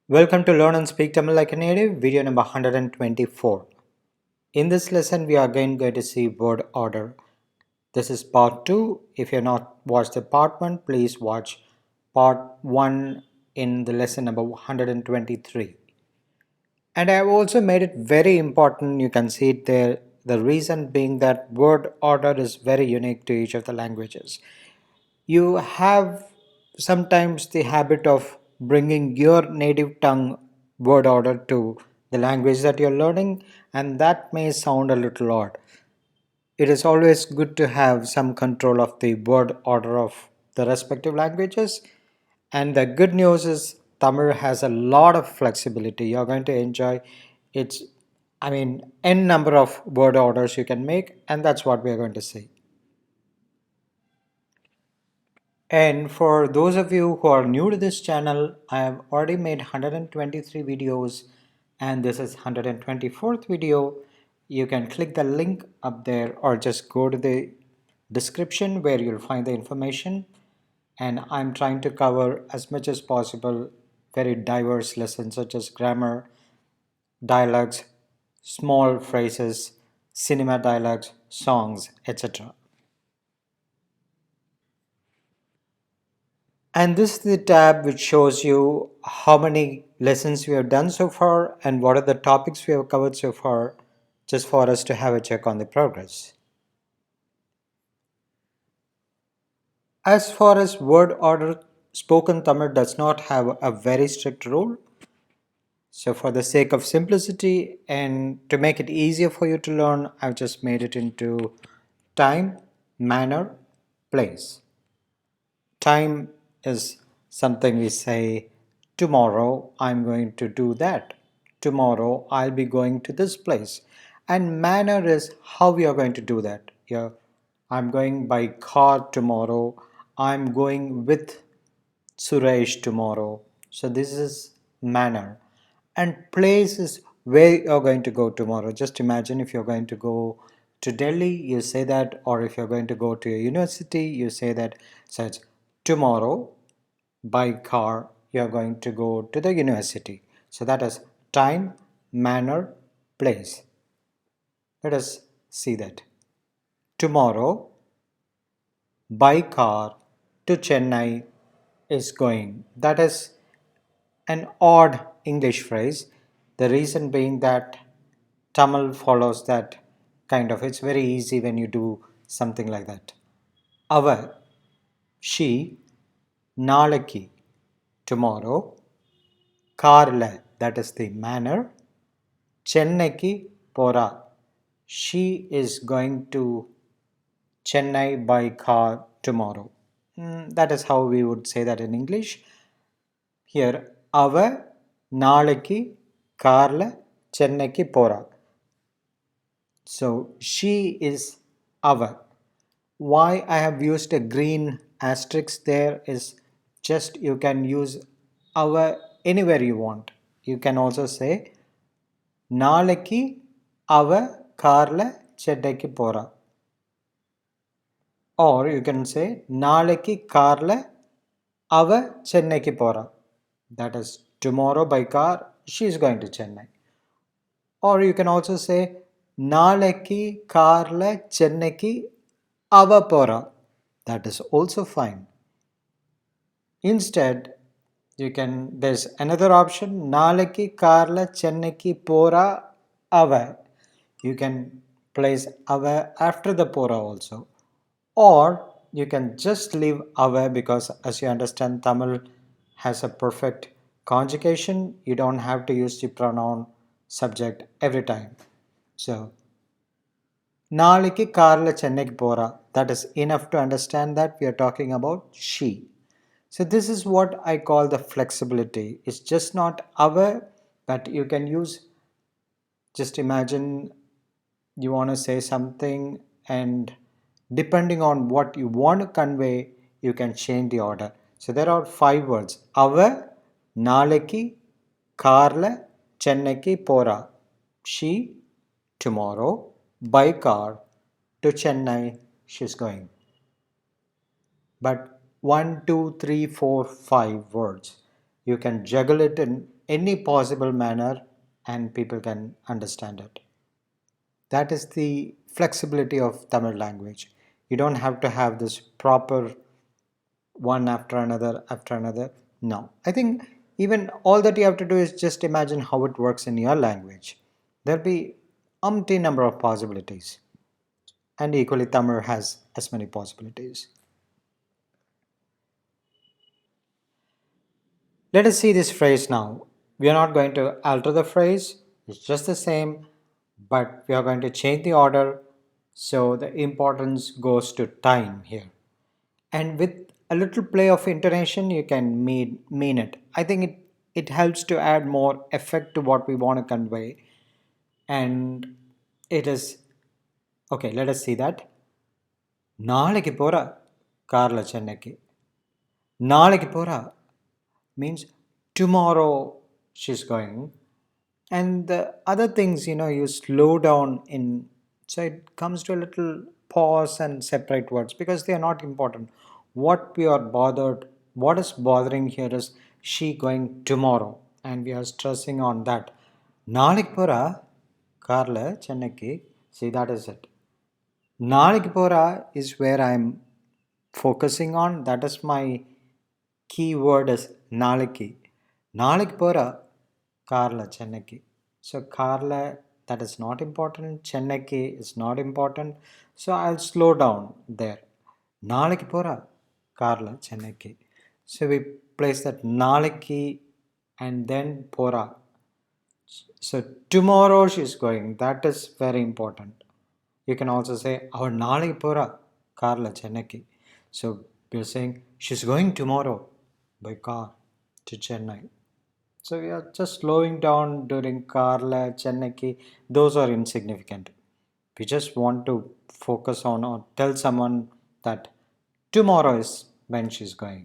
Welcome to Learn and Speak Tamil Like a Native, video number 124. In this lesson, we are again going to see word order. This is part 2. If you have not watched the part 1, please watch part 1 in the lesson number 123. And I have also made it very important, you can see it there. The reason being that word order is very unique to each of the languages. You have sometimes the habit of bringing your native tongue word order to the language that you're learning, and that may sound a little odd. It is always good to have some control of the word order of the respective languages. And the good news is Tamil has a lot of flexibility. You're going to enjoy its, n number of word orders you can make, and that's what we are going to see. And for those of you who are new to this channel, I have already made 123 videos and this is 124th video. You can click the link up there or just go to the description where you'll find the information. And I'm trying to cover as much as possible very diverse lessons such as grammar, dialogues, small phrases, cinema dialogues, songs, etc. And this is the tab which shows you how many lessons we have done so far and what are the topics we have covered so far, just for us to have a check on the progress. As far as word order, spoken Tamil does not have a very strict rule. So for the sake of simplicity and to make it easier for you to learn, I've just made it into time, manner, place. Time is something we say, tomorrow I'm going to do that. Tomorrow I'll be going to this place. And manner is how we are going to do that. Yeah, I'm going by car tomorrow. I'm going with Suresh tomorrow. So this is manner. And place is where you're going to go tomorrow. Just imagine if you're going to go to Delhi, you say that, or if you're going to go to a university, you say that. So it's tomorrow by car, you're going to go to the university. So that is time, manner, place. Let us see that. Tomorrow by car to Chennai is going. That is an odd English phrase. The reason being that Tamil follows that kind of. It's very easy when you do something like that. Our, she, nalaki, tomorrow, Karla, that is the manner, Chennaiக்கு pora. She is going to Chennai by car tomorrow. That is how we would say that in English. Here, our நாளைக்கு கார்ல சென்னைக்கு போறா. So she is our. Why I have used a green asterisk there is just you can use our anywhere you want. You can also say நாளைக்கு அவ கார்ல சென்னைக்கு போறா. Or you can say நாளைக்கு கார்ல அவ சென்னைக்கு போறா. That is tomorrow by car she is going to Chennai. Or you can also say நாளைக்கு கார்ல சென்னைக்கு அவ போறா. That is also fine. Instead, you can, there's another option, நாளைக்கு கார்ல சென்னைக்கு போறா அவ. You can place அவ after the pora also. Or you can just leave our because as you understand Tamil has a perfect conjugation. You don't have to use the pronoun subject every time. So நாளைக்கு கார்ல சென்னைக்கு போறா. That is enough to understand that we are talking about she. So this is what I call the flexibility. It's just not our, but you can use, just imagine you want to say something and depending on what you want to convey, you can change the order. So there are 5 words. Ava, nalaki, karla, chennaiku pora. She, tomorrow, by car, to Chennai, she's going. But 1, 2, 3, 4, 5 words. You can juggle it in any possible manner and people can understand it. That is the flexibility of Tamil language. You don't have to have this proper one after another. No. I think even all that you have to do is just imagine how it works in your language. There'll be umpty number of possibilities. And equally Tamil has as many possibilities. Let us see this phrase now. We are not going to alter the phrase, it's just the same, but we are going to change the order so the importance goes to time here. And with a little play of intonation, you can mean it. I think it helps to add more effect to what we want to convey. And it is okay, let us see that. நாளைக்கு போறா கார்ல சென்னைக்கு. நாளைக்கு போறா means tomorrow she's going. And the other things, you slow down in, so it comes to a little pause and separate words because they are not important. What we are bothered, what is bothering here is she going tomorrow, and we are stressing on that. நாளைக்கு போறா கார்ல சென்னைக்கு. See, that is it. நாளைக்கு போறா is where I'm focusing on. That is my key word is நாளைக்கு. நாளைக்கு போறா கார்ல சென்னைக்கு. So கார்ல, that is not important. சென்னைக்கு is not important. So I'll slow down there. நாளைக்கு போறா கார்ல சென்னைக்கு. So we place that நாளைக்கு and then போறா. So tomorrow she's going. That is very important. You can also say அவள் நாளைக்கு போறா கார்ல சென்னைக்கு. So we're saying she's going tomorrow by car to Chennai. So we are just slowing down during karla, chennaki. Those are insignificant. We just want to focus on or tell someone that tomorrow is when she's going.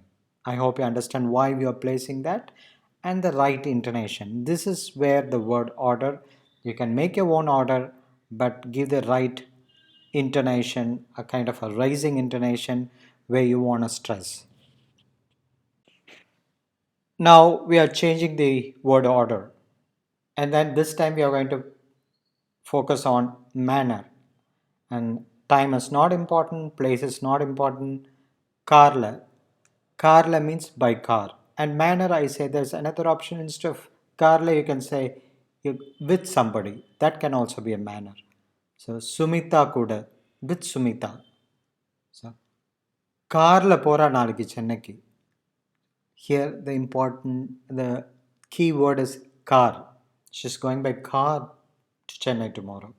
I hope you understand why we are placing that and the right intonation. This is where the word order, you can make your own order, but give the right intonation, a kind of a rising intonation where you want to stress. Now we are changing the word order, and then this time we are going to focus on manner. And time is not important, place is not important. Carla. Carla means by car. And manner, I say there's another option. Instead of Carla, you can say you, with somebody. That can also be a manner. So Sumita kuda, with Sumita. So Carla pora naliki chennaki. Here the key word is car. She's going by car to Chennai tomorrow.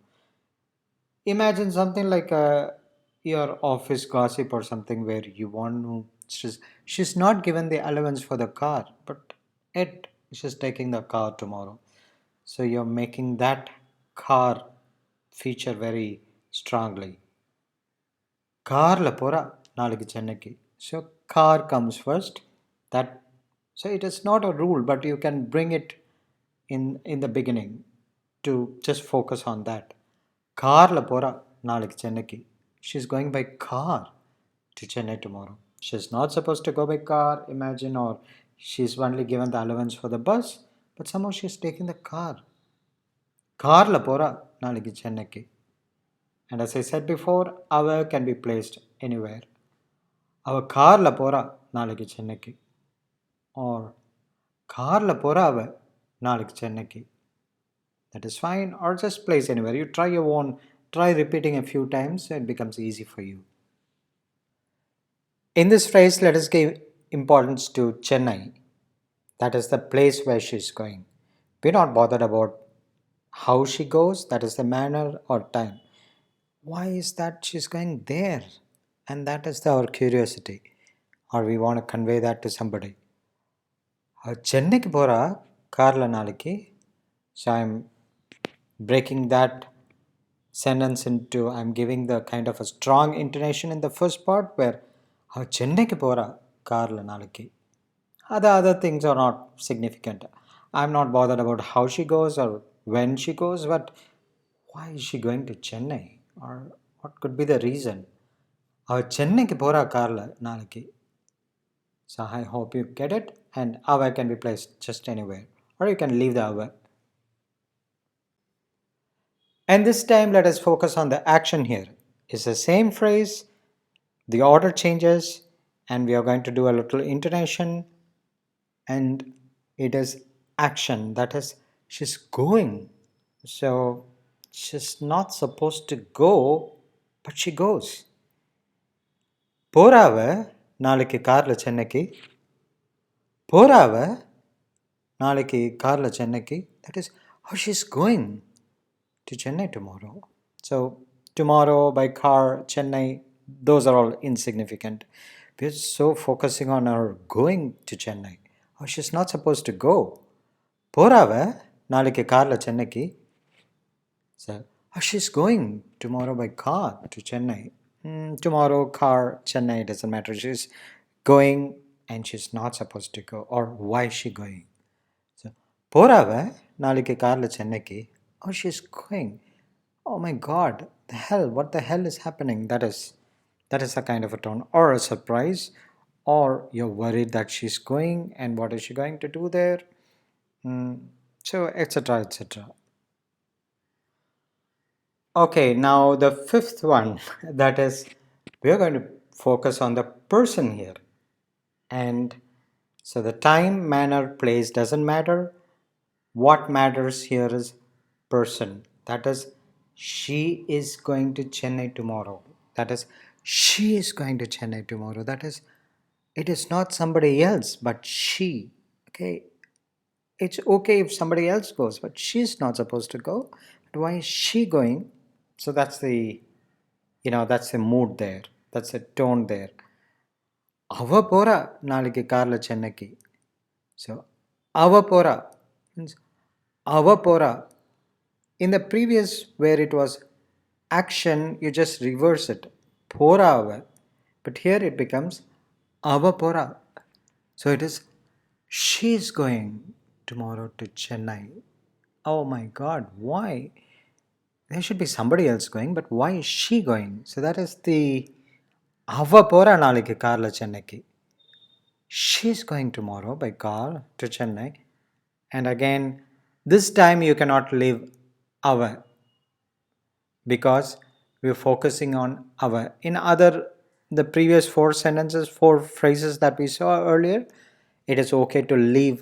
Imagine something like your office gossip or something where you want to. She's not given the allowance for the car, but she's taking the car tomorrow. So you're making that car feature very strongly. Carla pora நாளைக்கு சென்னைக்கு. So car comes first. That, so it is not a rule, but you can bring it in the beginning to just focus on that. Carla pora நாளைக்கு சென்னைக்கு. She's going by car to Chennai tomorrow. She's not supposed to go by car, imagine, or she's only given the allowance for the bus, but somehow she's taking the car. Carla pora நாளைக்கு சென்னைக்கு. And as I said before, our can be placed anywhere. அவ கார்ல போறா நாளைக்கு சென்னைக்கு. Or கார்ல போறா அவ நாளைக்கு சென்னைக்கு. That is fine, or just place anywhere. You try your own, try repeating a few times, so it becomes easy for you. In this phrase, let us give importance to Chennai. That is the place where she is going. We're not bothered about how she goes, that is the manner or time. Why is that she's going there? And that is our curiosity, or we want to convey that to somebody. சென்னைக்கு போகிறா காரில் நாளைக்கு. So I'm breaking that sentence into, I'm giving the kind of a strong intonation in the first part where சென்னைக்கு போகிறா காரில் நாளைக்கு. Other things are not significant. I'm not bothered about how she goes or when she goes, but why is she going to Chennai? Or what could be the reason? அவள் சென்னைக்கு போகிறா காரில் நாளைக்கு. So I hope you get it. and ava can be placed just anywhere, or you can leave the ava. And this time let us focus on the action here. It's the same phrase, the order changes, and we are going to do a little intonation, and it is action, that is, she's going. So she's not supposed to go, but she goes. போறாவ நாளைக்கு கார்ல சென்னைக்கு. போறாவ நாளைக்கு கார்ல சென்னைக்கு. That is how she's going to Chennai tomorrow. So tomorrow by car, Chennai, those are all insignificant. We're so focusing on her going to Chennai. Oh, she's not supposed to go. போறாவ நாளைக்கு கார்ல சென்னைக்கு. So, oh, she's going tomorrow by car to Chennai. Tomorrow, car, Chennai, doesn't matter. She's going and she's not supposed to go. Or why is she going? So, போறாவ நாளைக்கு கார்ல சென்னைக்கு. Oh, she's going. Oh my God, the hell, what the hell is happening? That is a kind of a tone, or a surprise, or you're worried that she's going and what is she going to do there? So, etc. etc. Okay, now the fifth one, that is, we are going to focus on the person here. And so the time, manner, place doesn't matter. What matters here is person. That is, she is going to Chennai tomorrow. That is, she is going to Chennai tomorrow. That is, it is not somebody else, but she. Okay, it's okay if somebody else goes, but she's not supposed to go. But why is she going? So that's the mood there. That's the tone there. அவ போறா நாளைக்கு கார்ல சென்னைக்கு. So அவ போறா means அவ போறா. In the previous where it was action, you just reverse it. போறா அவ. But here it becomes அவ போறா. So it is she is going tomorrow to Chennai. Oh my God, why? There should be somebody else going, but why is she going? So that is the அவ போறா நாளைக்கு கார்ல சென்னைக்கு. She's going tomorrow by car to Chennai. And again, this time you cannot leave ava because we're focusing on ava. In the previous four phrases that we saw earlier, it is okay to leave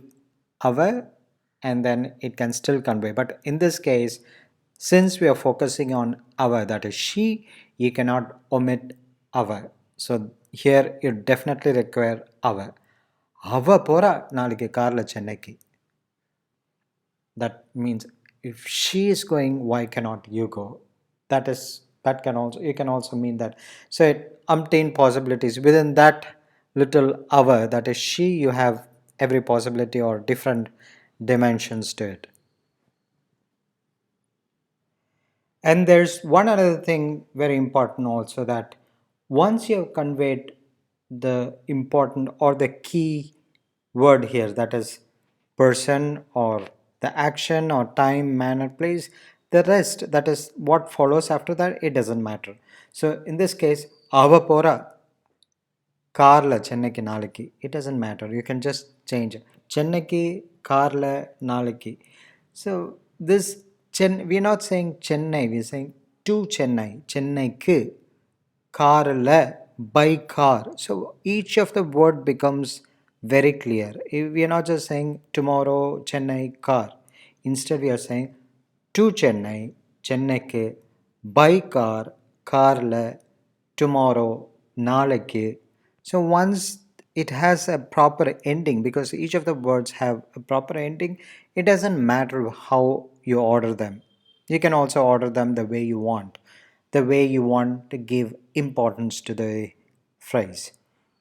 ava and then it can still convey. But in this case, since we are focusing on ava, that is she, you cannot omit ava. So here you definitely require ava. அவ போறா நாளைக்கு கார்ல சென்னைக்கு. That means if she is going, why cannot you go? You can also mean that. So it umpteen possibilities within that little hour, that is she, you have every possibility or different dimensions to it. And there's one other thing very important also, that once you have conveyed the important or the key word here, that is person or the action or time, manner, place, the rest, that is what follows after that, it doesn't matter. So in this case, ava pora carla chennaiku naliki, it doesn't matter, you can just change it. Chennaiku carla naliki. So this we're not saying Chennai, we're saying to Chennai, Chennaiku, carla, by car. So each of the word becomes very clear. We are not just saying tomorrow Chennai car. Instead we are saying to Chennai, Chennaiku, by car, carla, tomorrow, நாளைக்கு. So once it has a proper ending, because each of the words have a proper ending, it doesn't matter how you order them. You can also order them the way you want, to give importance to the phrase.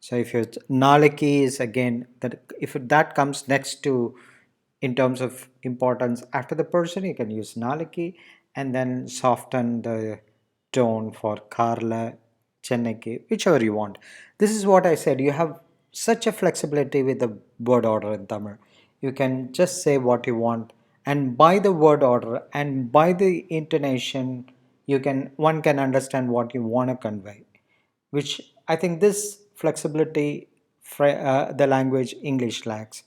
So if your nalaki is again, that if that comes next to in terms of importance after the person, you can use nalaki and then soften the tone for karla, chennaiku, whichever you want. This is what I said, you have such a flexibility with the word order in Tamil. You can just say what you want, and by the word order and by the intonation, one can understand what you want to convey, which I think this flexibility the language English lacks.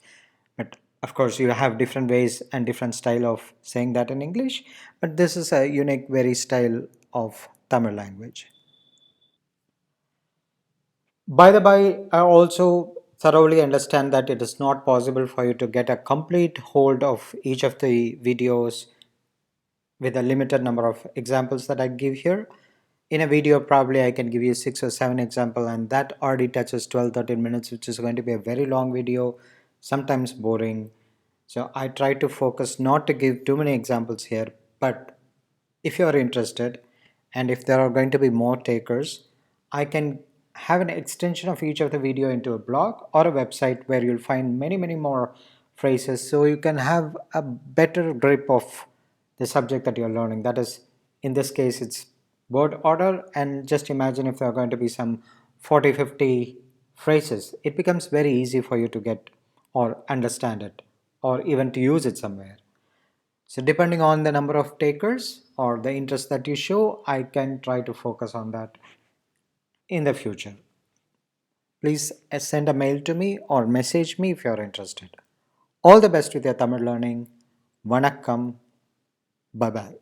But of course, you have different ways and different style of saying that in English. But this is a unique, very style of Tamil language. By the by, I also thoroughly understand that it is not possible for you to get a complete hold of each of the videos with a limited number of examples that I give here. In a video, probably I can give you 6 or 7 example, and that already touches 12-13 minutes, which is going to be a very long video, sometimes boring. So I try to focus not to give too many examples here, but if you are interested and if there are going to be more takers, I can have an extension of each of the video into a blog or a website where you'll find many more phrases, so you can have a better grip of the subject that you're learning. That is, in this case, it's word order. And just imagine if there are going to be some 40-50 phrases, it becomes very easy for you to get or understand it or even to use it somewhere. So depending on the number of takers or the interest that you show, I can try to focus on that in the future. Please send a mail to me or message me if you're interested. All the best with your Tamil learning. Vanakkam. Bye bye.